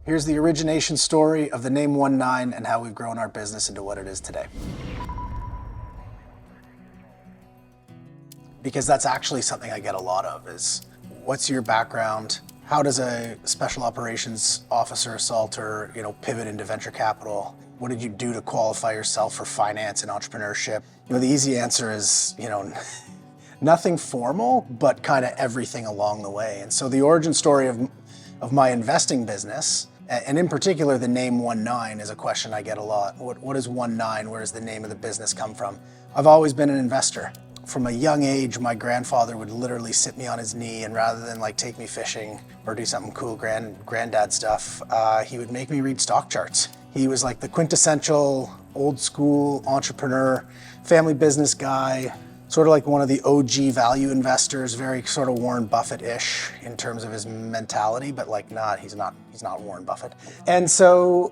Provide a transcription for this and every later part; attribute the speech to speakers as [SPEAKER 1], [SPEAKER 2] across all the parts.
[SPEAKER 1] Here's the origination story of the name ONE9 and how we've grown our business into what it is today. Because that's actually something I get a lot of is, what's your background? How does a special operations officer, assaulter, pivot into venture capital? What did you do to qualify yourself for finance and entrepreneurship? The easy answer is, nothing formal, but kind of everything along the way. And so the origin story of my investing business, and in particular the name ONE9, is a question I get a lot. What is ONE9? Where does the name of the business come from? I've always been an investor. From a young age, my grandfather would literally sit me on his knee, and rather than take me fishing or do something cool granddad stuff, he would make me read stock charts. He was like the quintessential old school entrepreneur, family business guy, sort of like one of the OG value investors, very sort of Warren Buffett-ish in terms of his mentality, but he's not Warren Buffett. And so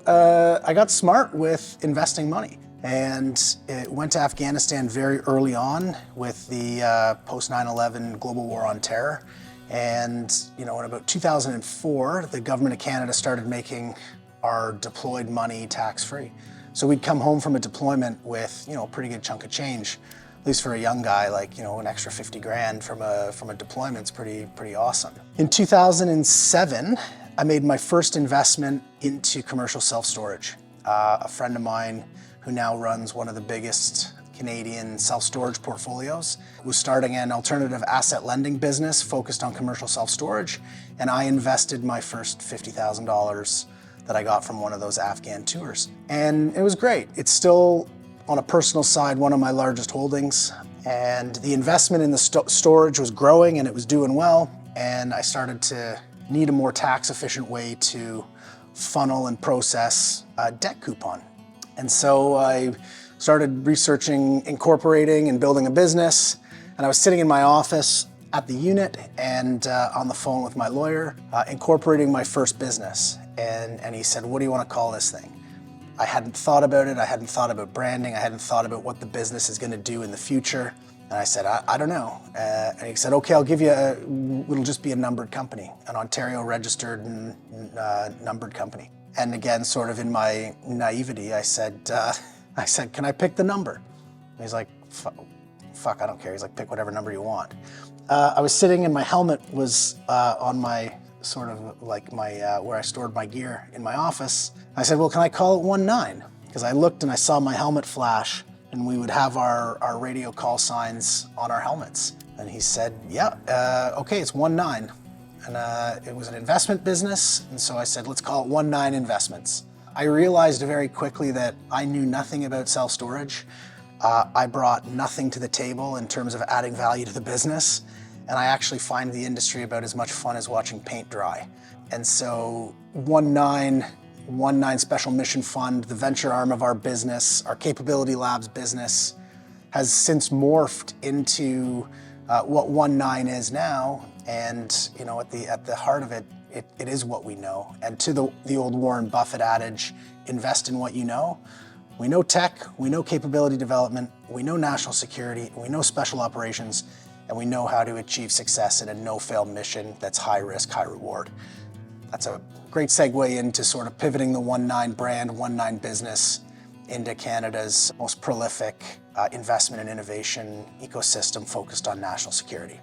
[SPEAKER 1] I got smart with investing money. And it went to Afghanistan very early on with the post 9/11 global war on terror. And in about 2004, the government of Canada started making our deployed money tax-free. So we'd come home from a deployment with a pretty good chunk of change, at least for a young guy, an extra 50 grand from a deployment's pretty awesome. In 2007, I made my first investment into commercial self-storage. A friend of mine who now runs one of the biggest Canadian self-storage portfolios, was starting an alternative asset lending business focused on commercial self-storage, and I invested my first $50,000 that I got from one of those Afghan tours. And it was great. It's still, on a personal side, one of my largest holdings, and the investment in the storage was growing and it was doing well, and I started to need a more tax-efficient way to funnel and process a debt coupon. And so I started researching, incorporating, and building a business. And I was sitting in my office at the unit and on the phone with my lawyer, incorporating my first business. And he said, "What do you want to call this thing?" I hadn't thought about it. I hadn't thought about branding. I hadn't thought about what the business is going to do in the future. And I said, I don't know. And he said, "Okay, I'll give you it'll just be a numbered company, an Ontario registered numbered company." And again, sort of in my naivety, I said, "Can I pick the number?" And he's like, fuck, I don't care. He's like, "Pick whatever number you want." I was sitting and my helmet was on my sort of my where I stored my gear in my office. I said, "Well, can I call it ONE9?" Because I looked and I saw my helmet flash, and we would have our radio call signs on our helmets. And he said, "Yeah, okay, it's ONE9." And it was an investment business, and so I said, "Let's call it ONE9 Investments." I realized very quickly that I knew nothing about self-storage. I brought nothing to the table in terms of adding value to the business, and I actually find the industry about as much fun as watching paint dry. And so ONE9 Special Mission Fund, the venture arm of our business, our Capability Labs business, has since morphed into what ONE9 is now. And at the heart of it, it is what we know. And to the old Warren Buffett adage, invest in what you know. We know tech, we know capability development, we know national security, we know special operations, and we know how to achieve success in a no-fail mission that's high risk, high reward. That's a great segue into sort of pivoting the ONE9 brand, ONE9 business into Canada's most prolific investment and innovation ecosystem focused on national security.